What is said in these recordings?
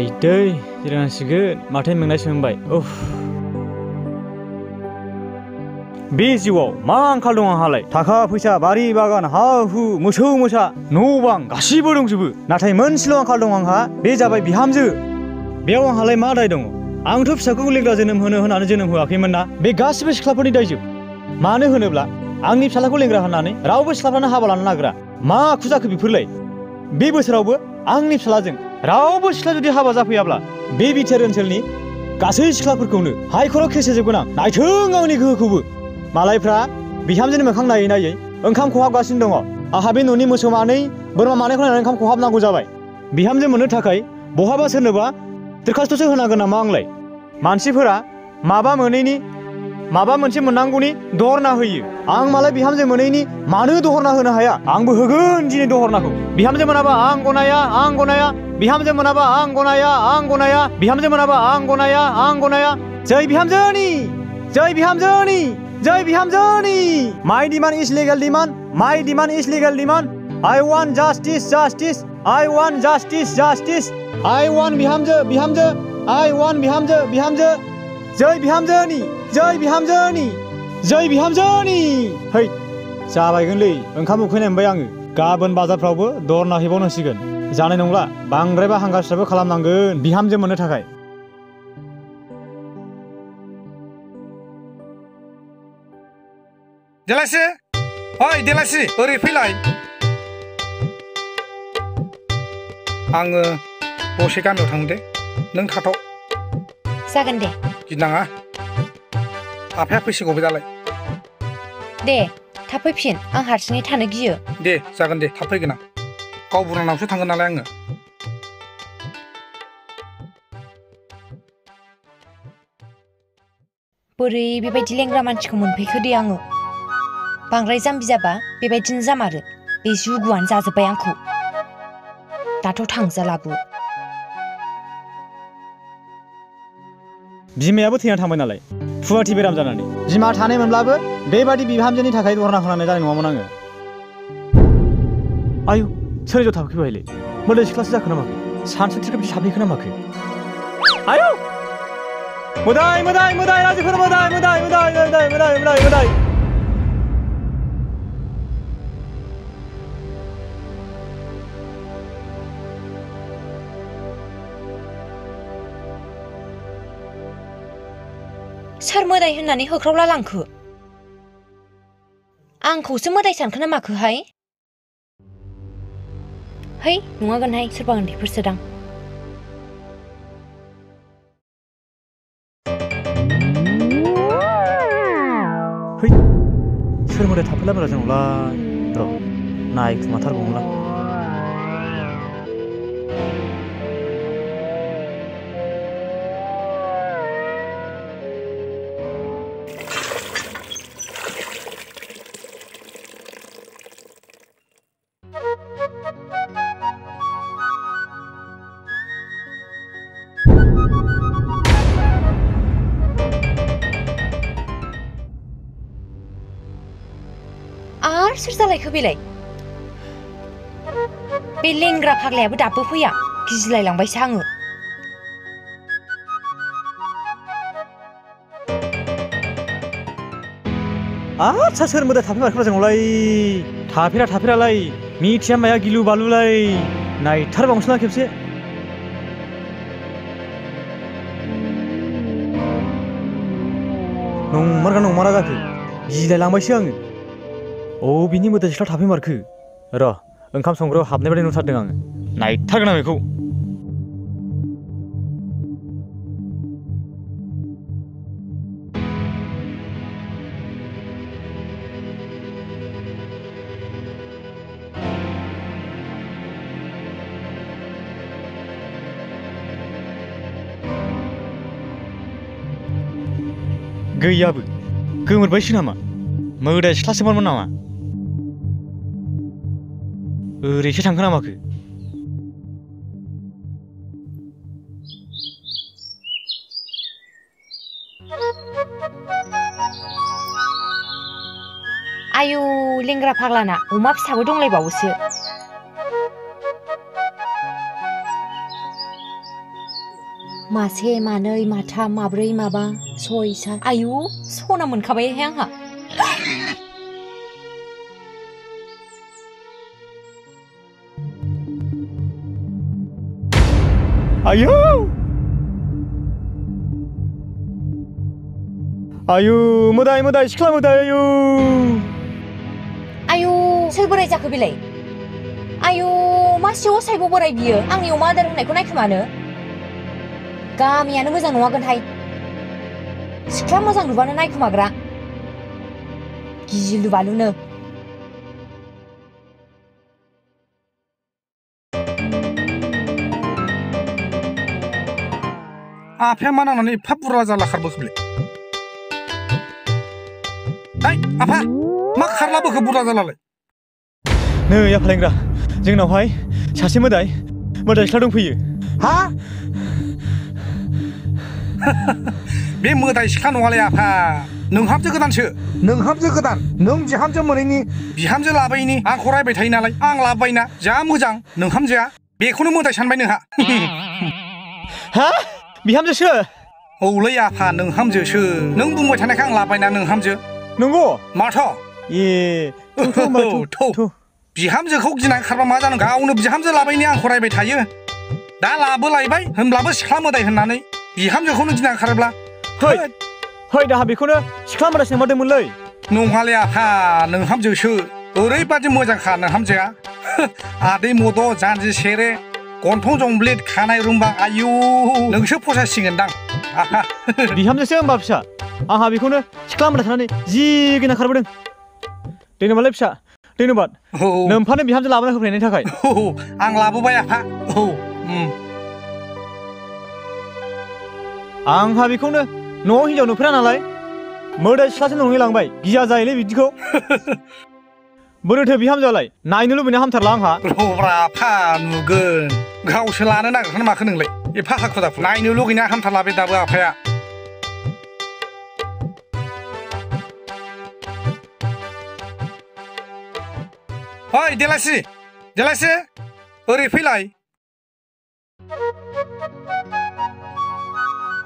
आयदै जिरायनांसिगोन माथो मेंनायसो मोनबाय उफ बे जिउआव मा आंखाल दं आंहालाय थाखा फैसा बारि बागान हा हु मोसौ मोसा न' बां गासिबो दंजोबो नाथाय मोनसेल' आंखाल दं आंहा बे जाबाय बिहामजो बेयाव आंहालाय मा दाय दङ आंथ' फिसाखौ लेग्रा जोनोम होनानै जोनोम होआखैमोन ना बे गासिबो सिख्लाफोरनि दायजोब मानो होनोब्ला आंनि फिसालाखौ लेंग्रा होननानै रावबो सिख्लाफ्रानो हाबा लानो नागिरा मा आखु जाखो बेफोरलाय बे बोसोरावबो आंनि फिसालाजों रावबो सिख्ला जुदि हाबा जाफैयाब्ला बे बिटिआर ओनसोलनि गासै सिख्लाफोरखौनो हाइकर्टआव केस होजोबगोन आं नायथों आंनि गोहोखौबो मालायफ्रा बिहामजोनि मोखां नायै नायै ओंखाम खहाबगासिनो दङ आंहा बे न'नि मोसौ मानै बोरमा मानैखौ नायनानै ओंखाम खहाबनांगौ जाबाय बिहामजो मोननो थाखाय बहाबा सोरनोबा दरखास्तसो होनांगोन नामा आंलाय मानसिफोरा माबा मोनैनि माबा मोनसे मोननांगौनि दहरना होयो आं मालाय बिहामजो मोनैनि मानो दहरना होनो हाया आंबो होगोन दिनै दहरनाखौ बिहामजो मोनाबा आं गनाया बिहामजो मोनाबा आं गनाया बिहामजो मोनाबा आं गनाया जै बिहामजोनि जै बिहामजोनि जय बिहामजोनि माय demand is legal demand I want justice I want justice I want बिहामजो I want बिहामजो जय बिहामजोनि है जाबायगोनलै ओंखाम उखैनाय मोनबाय आङो गाबोन बाजारफ्रावबो दर नायहैबावनांसिगोन जानाय नंला बांद्रायबा हांगारस्राबो खालामनांगोन बिहामजो मोननो थाखाय देलायस्रि ओइ देलायस्रि ओरै फैलाय आङो दसे गामियाव थांनो दे नों थाथ' जागोन दे गिनाङा आफाया फैसिगौबो दालाय दे थाब फैफिन आं हारसिङै थानो गियो दे जागोन दे थाब फैगोन आं गावबुरानावसो थांगोन नालाय आङो बोरै बेबायदि लेंग्रा मानसिखौ मोनफैखो दे आङो बांद्राय जाम्बि जाबा बेबायदिनो जामारो बे जुगुआनो जाजोब्बाय आंखौ दाथ' थांजालाबो बिमायाबो थैना थांबाय नालाय फुवाथि बेराम जानानै बिमा थानाय मोनब्लाबो बेबादि बिहामजोनि थाखाय दरना होनानै जानाय नङामोन आङो आयु सोर ज' थाबोखै बायलै मोदै सिख्लासो जाखो ना माखो सानसुथिरखौ बिदि साबहैखो ना माखो आयु मोदाय राजिफोर मोदाय सोर मोदाय होननानै होख्रावला लांखो आंखौसो मोदाय सानखो ना माखोहाय है नङागोनहाय सोरबा उन्दैफोरसोदां है सोर मोदाय थाफैला बारा जोंनावलाय र' नायखुमाथारगौमोनलां सोर जालायखो बेलाय बे लेंग्रा फाग्लायाबो दाबो फैया गिलायलांबायसो आङो आच्छा सोर मोदाय थाफैमारखोब्रा जोंनावलाय थाफेरालाय मिथिया माया गिलु बालुलाय नायथारबावनोसै ना खेबसे नंमारा जाखो गिलायलांबायसो आङो बिनि मोदाय सिख्ला थाफैमारखो र' ओंखाम संग्रायाव हाबनाय बायदि नुथारदों आङो नायथारगोन आं बेखौ गैयाबो गोमोरबायसो नामा मोदाय सिख्लासोमोन नामा ओरैसो थांखो ना माखो आयु लेंग्रा फाग्लाना अमा फिसाबो दंलायबावोसो मासे मानै माथाम माब्रै माबा सय सात आयु सना मोनखाबायहाय आंहा आयौ आयु मोदाय मोदाय सिख्ला मोदाय आयु आयु सोर बोराय जाखो बेलाय आयु मासेयाव साइब बोराय बियो आंनि अमा आदार होनायखौ नायखोमानो गामियानो मोजां नङागोनहाय सिख्ला मोजां नुबानो नायखोमाग्रा गिलु बालुनो आफाया मा नांनानै एफा बुरजा जाला खारबोखोलै आफा मा खारलाबोखो बुरजा जालालाय नै आफा लेंग्रा जोंनावहाय सासे मोदाय सिख्ला दंफैयो हा बे मोदाय सिख्ला नङालै आफा नोंहामजो गोदानसो नोंहामजो गोदान नों बिहामजो मोनैनि बिहामजो लाबोयैनि आंखौ रायबाय थायो नालाय आं लाबोबायना जा मोजां नोंहामजोआ बेखौनो मोदाय सानबाय नोंहा हा बिहामजोसो औलै आफा नोंहामजोसो नों बुंबाय थानायखाय आं लाबोबायना नोंहामजो नंगौ माथ' ए बिहामजोखौ गिनानै खारबा मा जानो गावनो बिहामजो लाबायनि आंखौ रायबाय थायो दा लाबोलायबाय होनब्लाबो सिख्ला मोदाय होननानै बिहामजोखौनो गिनानै खारोब्ला है दाहा बेखौनो सिख्ला मोदायसो नंमारदोंमोनलै नङालै आफा नोंहामजोसो ओरैबादि मोजांखा नोंहामजोआ आदै मद' जानजि सेरे गन्थं जंब्लिद खानाय रुंबां आयु नोंसो फसायसिगोनदां आफा बिहामजोसो होमबा फिसा आंहा बेखौनो सिख्ला मोदाय साननानै जि गिना खारबोदों धन्यबादलै फिसा धन्यबाद नोमफानो बिहामजो लाबोना होफैनायनि थाखाय आं लाबोबाय आफा आंहा बेखौनो न'आव हिनजाव नुफेरा नालाय मोदाय सिख्लासो नङै लांबाय गिया जायोलै बिदिखौ बोरोथो बिहामजोआलाय नायनो लुबैना हामथारला आंहा रब्रा आफा नुगोन गावसो लानो नागिरखानो माखो नोंलाय एफा हाखु दाखु नायनो लुगैना हामथारला बे दाबो आफाया ओइ देलायसि ओरै फैलाय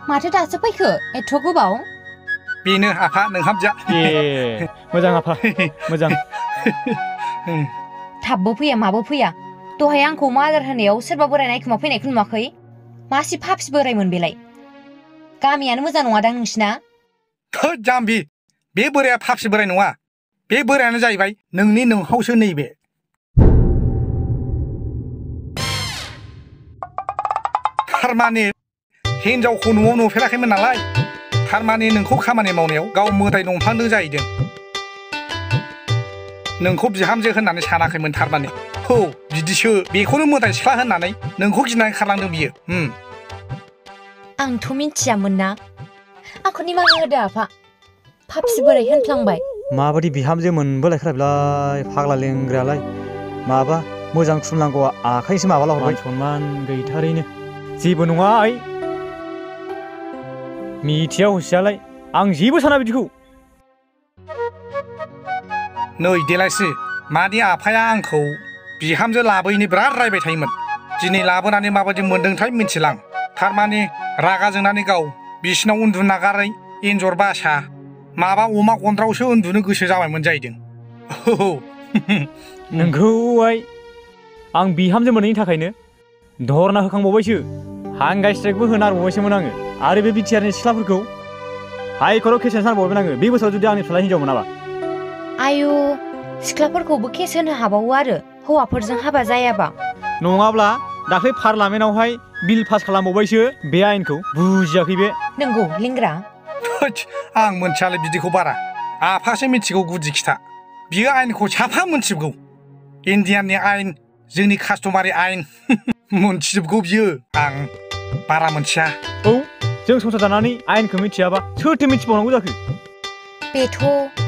माथो दासो फैखो एथ' गोबाव बेनो आफा नोंहामजोआ ए मोजां आफा मोजां थाबबो फैया माबो फैया दहाय आंखौ अमा आदार होनायाव सोरबा बोराय नायखोमा फैनायखौ नुवाखै मासे फाफि बोरायमोन बेलाय गामियानो मोजां नङादां नोंसिना थोद जाम्बि बे बोराया फाफि बोराय नङा बे बोरायानो जाहैबाय नोंनि नोंहावसो नैबे थारमाने हिनजावखौ न'आव नुफेराखैमोन नालाय थारमाने नोंखौ खामानि मावनायाव गाव मोदाय नंफ्लांदों जाहैदों नोंखौ बिहामजो होननानै सानाखैमोन थारमाने बिदिसो बेखौनो मोदाय सिख्ला होननानै नोंखौ गिनानै खारलांदों बियो आंथ' मिथियामोन ना आंखौ निमाहा होदो आफा फाफि बोराय होनफ्लांबाय माबायदि बिहामजो मोनबोलायखारायब्लाय फाग्ला लेंग्रायालाय माबा मोजां खुलुमनांगौआ आखाइसो माबाला हरबाय सनमान गैथारैनो जेबो नङा आइ मिथिया हसियालाय आं जेबो साना बिदिखौ नै देलायसि मादि आफाया आंखौ बिहामजो लाबोयैनि बिराद रायबाय थायोमोन दिनै लाबोनानै माबायदि मोनदोंथाय मिथिलां थारमाने रागा जोंनानै गाव बिसिनाव उन्दुनो नागारै एन्जर बासा माबा अमा गन्द्रायावसो उन्दुनो गोसो जाबायमोन जाहैदों नोंगौ आइ आं बिहामजो मोनैनि थाखायनो धरना होखांबावबायसो हांगाय स्ट्राइकबो होनारबावबायसोमोन आङो आरो बे बिटिआरनि सिख्लाफोरखौ हाइकर्टआव केस होनो सानबावबायमोन आङो बे बोसोराव जुदि आंनि फिसाला हिनजाव मोनाबा आयु सिख्लाफोरखौबो केस होनो हाबावो आरो हौवाफोरजों हाबा जायाबा नङाब्ला दाख्लै पार्लामेन्टआवहाय बिल पास खालामबावबायसो बे आयेनखौ बुजियाखै बे नंगौ लेंग्रा आं मोनथियालै बिदिखौ बारा आफासो मिथिगौ गुदि खिथा बियो आयेनखौ साफा मोनथिजोबगौ इण्डियाननि आयेन जोंनि कास्टमारि आयेन मोनथिजोबगौ बियो आं बारा मोनथिया जों संसार जानानै आयेनखौ मिथियाबा सोरथो मिथिबावनांगौ जाखो बेथ'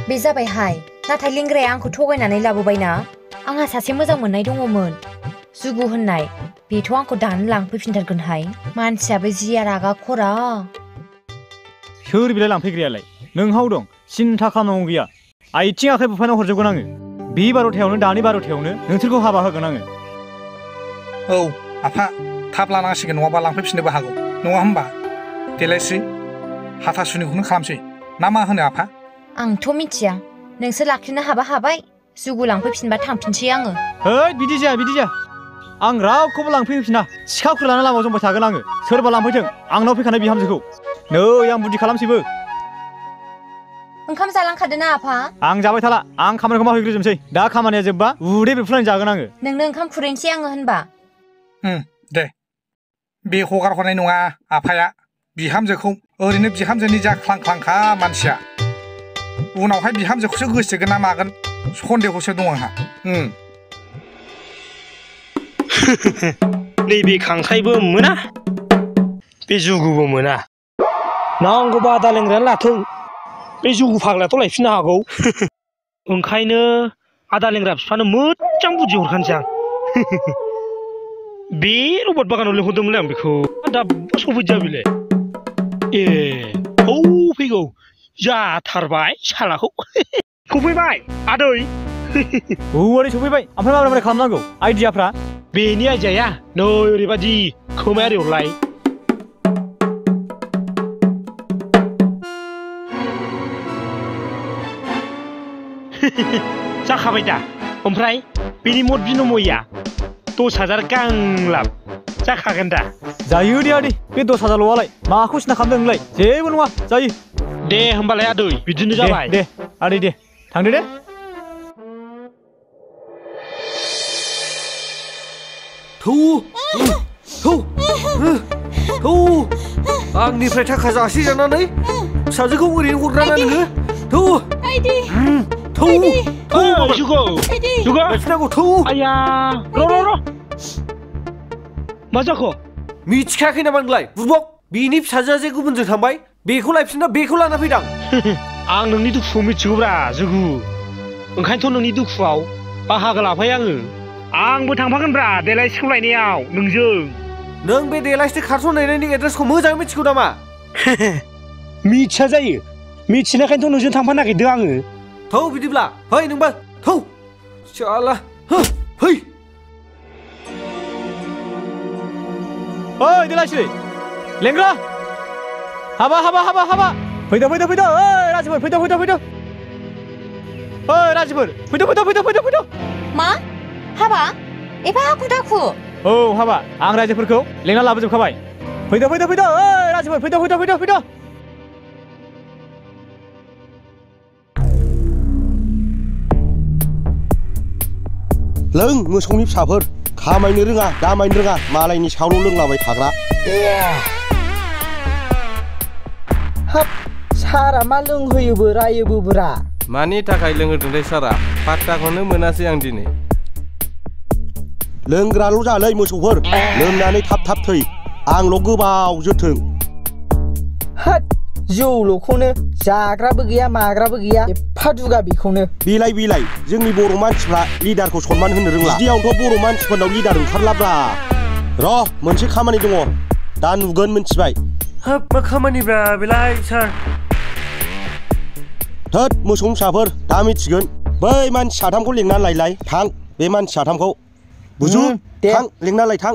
बे जाबायहाय नाथाय लेंग्राया आंखौ थगायनानै लाबोबायना आंहा सासे मोजां मोननाय दङमोन जुगु होननाय बेथ' आंखौ दानो लांफैफिनथारगोनहाय मानसियाबो जिया रागा खरा सोर बिलाय लांफैग्रायालाय नोंहाव दं सिन्था खालामनांगौ गैया आथिं आखाइ बुफायना हरजोबगोन आङो बे 12थायावनो दानि 12थायावनो नोंसोरखौ हाबा होगोन आङो आफा थाब लानांसिगोन नङाबा लांफैफिननोबो हागौ नङा होमबा देलायसै हाथासुनिखौनो खालामसै ना मा होनो आफा आंथ' मिथिया नोंसोर लाखिनो हाबा हाबाय जुगु लांफैफिनबा थांफिनसै आङो ओइ बिदि जाया आं रावखौबो लांफैफिना सिखाफोर लाना लामायाव जंबाय थागोन आङो सोरबा लांफैथों आंनाव फैखानाय बिहामजोखौ नै आं बुद्धि खालामसैबो ओंखाम जालांखादों ना आफा आं जाबाय थाला आं खामानिखौ मावहैग्रोजोबसै दा खामानिया जोबबा उदै बेफ्रुनानै जागोन आङो नोंनो ओंखाम खुरैनोसै आङो होनबा दे बे हगार हरनाय नङा आफाया बिहामजोखौ ओरैनो बिहामजोनि जा ख्लांख्लांखा मानसिया उनावहाय बिहामजोखौसो गोसोगोन ना मागोन सन्देहसो दं आंहा नैबे खांख्राइबो मोना बे जुगुबो मोना नांगौबा आदा लोंग्रायानो लाथों बे जुगु फाग्लायाथ' लायफिननो हागौ ओंखायनो आदा लोंग्रा बिफानो मोजां बुद्धि हरखानोसै आं बे रबट बागानाव लिंहरदोंमोनलै आं बेखौ दाबो सफैदिया बेलाय फैगौ जाथारबाय सालाखौ सफैबाय आदै औ सफैबाय ओमफ्राय माबोरै खालामनांगौ आइडियाफ्रा बेनि आइडियाया नै ओरैबायदि खोमाया ओरै हरलाय जाखाबाय दा ओमफ्राय बेनि मद बिनमया 10,000 गांलाब जाखागोन दा जायो दे आदै बे 10,000ल'आलाय माखौ सिन्था खालामदों नोंलाय जेबो नङा जायो दे होमबालाय आदै बिदिनो जाबाय दे आदै दे थांदो दे आंनिफ्राय थाखा जासि जानानै फिसाजोखौ ओरैनो हरग्राना नोङो आया र' मा जाखो मिथिखायाखै नामा नोंलाय बुरबक बेनि फिसाजोआ जे गुबुनजों थांबाय बेखौ लायफिनना बेखौ लाना फैदां आं नोंनि दुखुखौ मिथिगौब्रा जुगु ओंखायनोथ' नोंनि दुखुआव बाहागो लाफायो आंबो थांफागोनब्रा देलाय सोलायनायाव नोंजों नों बे देलायस्रि खारस'नायनि एड्रेसखौ मोजाङै मिथिगौ नामा मिथिया जायो मिथिनायखायनोथ' नोंजों थांफानो नागिरदों आङो थौ बिदिब्ला फै नोंबो थौ शाला फै ओइ देलायस्रि लेंग्रा हाबा फैदो ओइ राजिफोर फैदो ओइ राजिफोर फैदो मा हाबा एफा हाखु दाखु औ हाबा आं रायजोफोरखौ लेंना लाबोजोबखाबाय फैदो ओइ राजिफोर फैदो लों मोसौनि फिसाफोर खामायनो रोङा दामायनो रोङा मालायनि सायावल' लोंलाबाय थाग्रा हाब सारा मा लोंहोयोबो रायोबो ब्रा मानि थाखाय लोंहोदोंथाय सारा पात्ताखौनो मोनासै आं दिनै लोंग्राल' जालै मोसौफोर लोंनानै थाब थै आंल' गोबाव जोथों हाट जौल'खौनो जाग्राबो गैया माग्राबो गैया एफा दुगा बेखौनो बिलाय जोंनि बर' मानसिफ्रा लिडारखौ सनमान होनो रोंला बिदियावनोथ' बर' मानसिफोरनाव लिडार ओंखारलाब्रा र' मोनसे खामानि दङ दा नुगोन मिथिबाय हाब मा खामानिब्रा बेलाय सार थोद मोसौ फिसाफोर दा मिथिगोन बै मानसि साथामखौ लेंनानै लायलाय थां बे मानसि साथामखौ बुजु थां लेंना लाय थां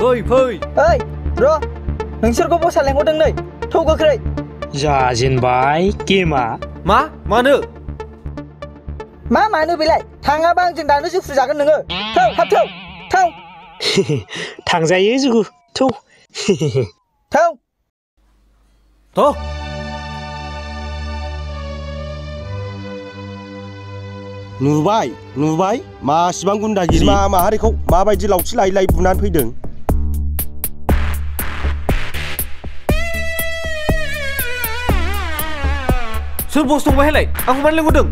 फै ओइ र' नोंसोरखौ बसा लेंहरदों नै थौ गोख्रै जाजेनबाय गेमा मानो मानो बेलाय थाङाबा आंजों दानो जुफ्रु जागोन नोङो थां थांजायो जुगु थौ नुबाय मासिबां गुन्दागिरि बिमा माहारिखौ माबायदि लावथि लायै बुनानै फैदों सोर बस दंबायलाय आंखौ मानो लेंहरदों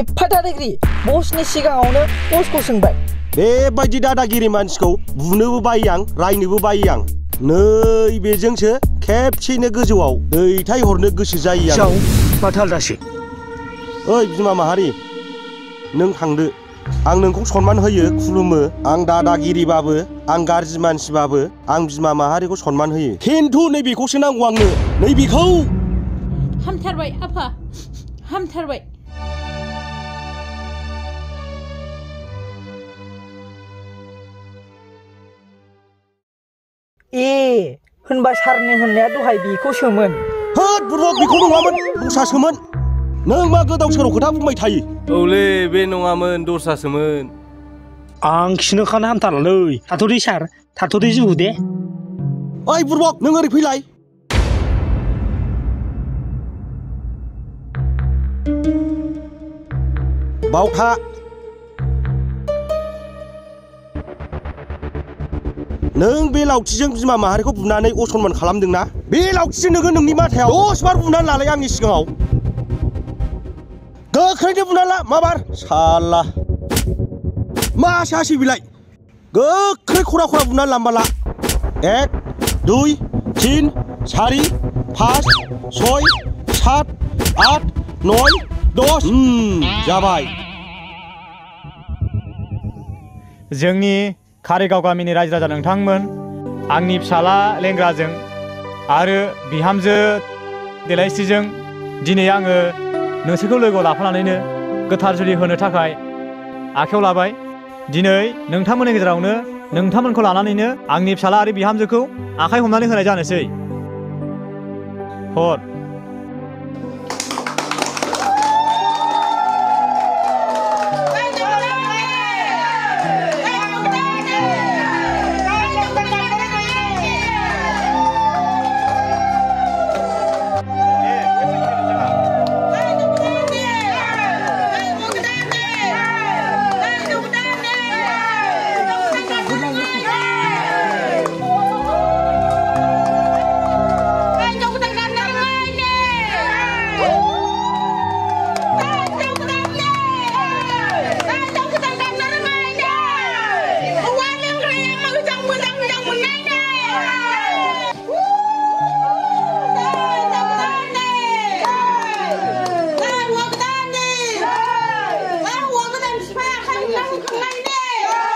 एफा दादागिरि बसनि सिगाङावनो बसखौ सोंबाय बेबायदि दादागिरि मानसिखौ बुनोबो बायो आं रायनोबो बायो आं नै बेजोंसो खेबसेनो गोजौआव दैथायहरनो गोसो जायो आं माथो आलदासो ओइ बिमा माहारि नों थांदो आं नोंखौ सनमान होयो खुलुमो आं दादागिरिबाबो आं गाज्रि मानसिबाबो आं बिमा माहारिखौ सनमान होयो खिन्थु नैबेखौसो नांगौ आंनो नैबेखौ हामथारबाय आफा हामथारबाय होनबा सारनि होननाया दहाय बेखौसोमोन होद बुरबक बेखौ नङामोन दस्रासोमोन नों मा गोदाव सोराव खोथा बुंबाय थायो औलै बे नङामोन दस्रासोमोन आं खिनो खानो हामथारालै थाथ'दे सार थाथ'दे जुगु दे ओइ बुरबक नों ओरै फैलाय बावथा नों बे लावथिजों बिमा माहारिखौ बुनानै असनमान खालामदोंना बे लावथिजों नोङो नोंनि माथायाव 10 बार बुनानै लालाय आंनि सिगाङाव गोख्रैनो बुनानै ला मा बार साला मा सासै बिलाय गोख्रै खरा खरा बुनानै लांबाला 1 2 3 4 5 6 7 8 9 10 जाबाय जोंनि कारिगाव गामिनि रायजो राजा नोंथांमोन आंनि फिसाला लेंग्राजों आरो बिहामजो देलायस्रिजों दिनै आङो नोंसोरखौ लोगोआव लाफानानैनो गोथार जुलि होनो थाखाय आखायाव लाबाय दिनै नोंथांमोननि गेजेरावनो नोंथांमोनखौ लानानैनो आंनि फिसाला आरो बिहामजोखौ आखाइ हमनानै होनाय जानोसै हर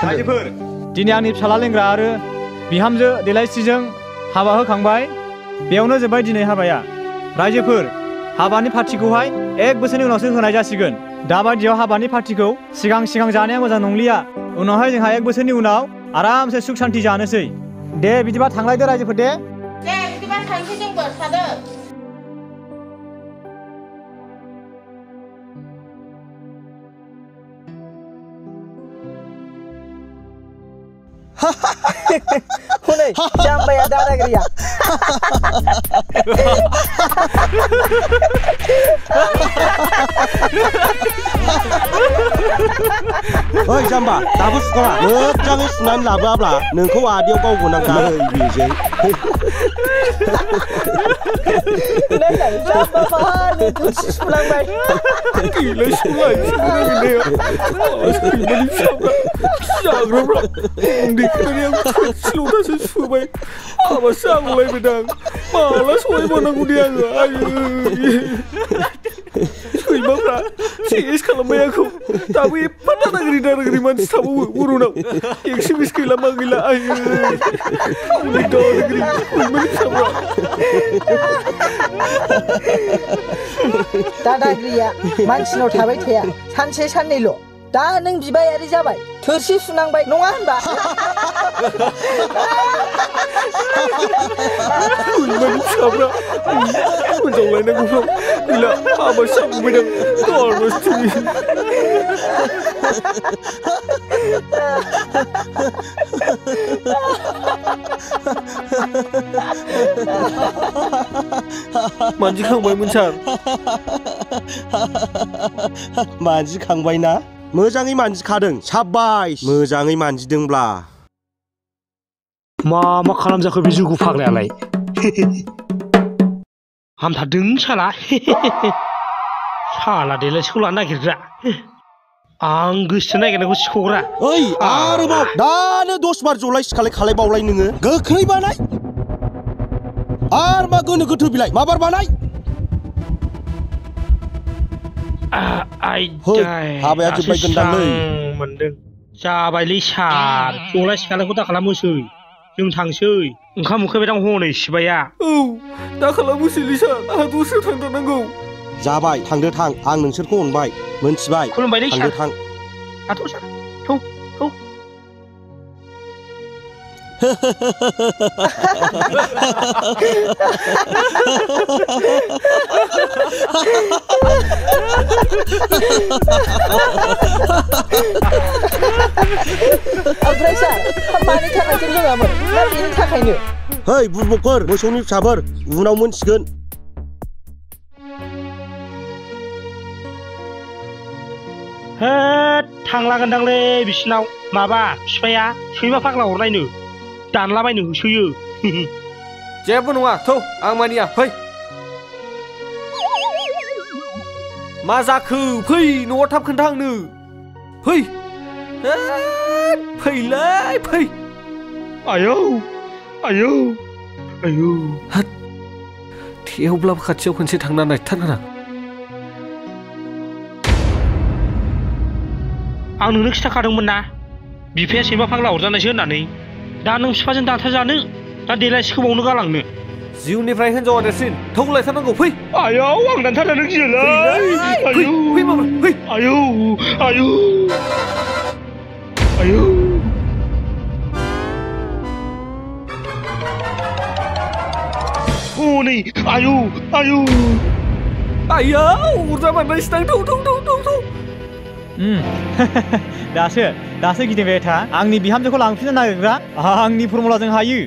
रायजोफोर दिनै आंनि फिसाला लेंग्रा आरो बिहामजो देलायस्रिजों हाबा होखांबाय बेयावनो जोब्बाय दिनै हाबाया रायजोफोर हाबानि पार्टिखौहाय 1 बोसोरनि उनावसो होनाय जासिगोन दाबायदियाव हाबानि पार्टिखौ सिगां जानाया मोजां नंलिया उनावहाय जोंहा 1 बोसोरनि उनाव आरामसे सुख शान्ति जानोसै दे बिदिबा थांलायदो रायजोफोर दे बिदिबा थांसै जोंबो थादो हनै जाम्बाया दादागिरिया ओइ जाम्बा दाबो सुखाङा मोजाङै सुनानै लाबोआब्ला नोंखौ आदैयाव गावगोनांगोन बेजों नायलाय जाम्बा माहारि थोरसि सुलांबाय गैला सुलाय सैमानि फिसाफ्रा जाग्राफ्रा उन्दैनिफ्रायनो आं थोरसि लथासो सुबाय हाबासो आंलायबायदां माला सहैबावनांगौ दे आङो आयै सैमाफ्रा सेस खालामबाय आंखौ दाबो एफा दादागिरि मानसि थाबावो बर'नाव एक्सिबिस गैला मा गैला आयै उन्दै दादागिरि सैमानि फिसाफ्रा दादागिरिया मानसिनाव थाबाय थाया सानसे साननैल' दा नों बिबायारि जाबाय थोरसि सुनांबाय नङा होनबा सैमानि फिसाफ्रा मोजांलायनांगौफ्राव गैला हाबासो जाबोबायदां गारबासो मानजिखांबायमोन सार मानजिखांबायना मोजाङै मानजिखादों साबायस मोजाङै मानजिदोंब्ला मा खालामजाखो बे जुगु फाग्लायालाय हामथारदों साला साला देलायस्रिखौ लानो नागिरग्रा आं गोसो नागिरनायखौ सिख'ग्रा ओइ आरोबाव दानो 10 बार जलाय सिखालाय खालायबावलाय नोङो गोख्रै बानाय आर मा गोनो गोथो बिलाय माबार बानाय हाबाया जोब्बाय गोनदांलै मोनदों जाबायलै सार जलाय सिखालायखौ दा खालामोसै जों थांसै ओंखाम उखैबाय दां हनै सिबाया औ दा खालामोसैलै सार आंहा दस्रायाव थांथारनांगौ जाबाय थांदो थां आं नोंसोरखौ अनबाय मोनथिबाय खुलुमबायलै थांदो थां थाथ' सार थौ ओमफ्राय सार मानि थाखायथो लोङामोन ना बेनि थाखायनो है बुरबकफोर मोसौनि फिसाफोर उनाव मोनसिगोन होद थांलागोनदांलै बिसिनाव माबा बिफाया सैमा फाग्ला हरनायनो दानलाबायनो होसोयो जेबो नङा थौ आं मानिया फै मा जाखो फै न'आव थाब खोन्था आंनो फै फैलै फै आयौ आयौ आयौ थेवब्लाबो खाथियाव खनसे थांना नायथारगोन आं नोंनो खिथाखादोंमोन ना बिफाया सैमा फाग्ला हरजानायसो होननानै दा नों बिफाजों दाथा जानो दा देलायसिखौ बावनो गालांनो जिउनिफ्राय हिनजावा देरसिन थौ लायथारनांगौ फै आयौ आं दानथारजानो गियोलै फै फै माबा फै आयौ आयौ आयौ हनै आयौ आयौ आयौ अरजामारनायसो दां थौ थौ थौ थौ थौ दासो गिदिंबाय था आंनि बिहामजोखौ लांफिननो नागिरग्रा आंनि फर्मुलाजों हायो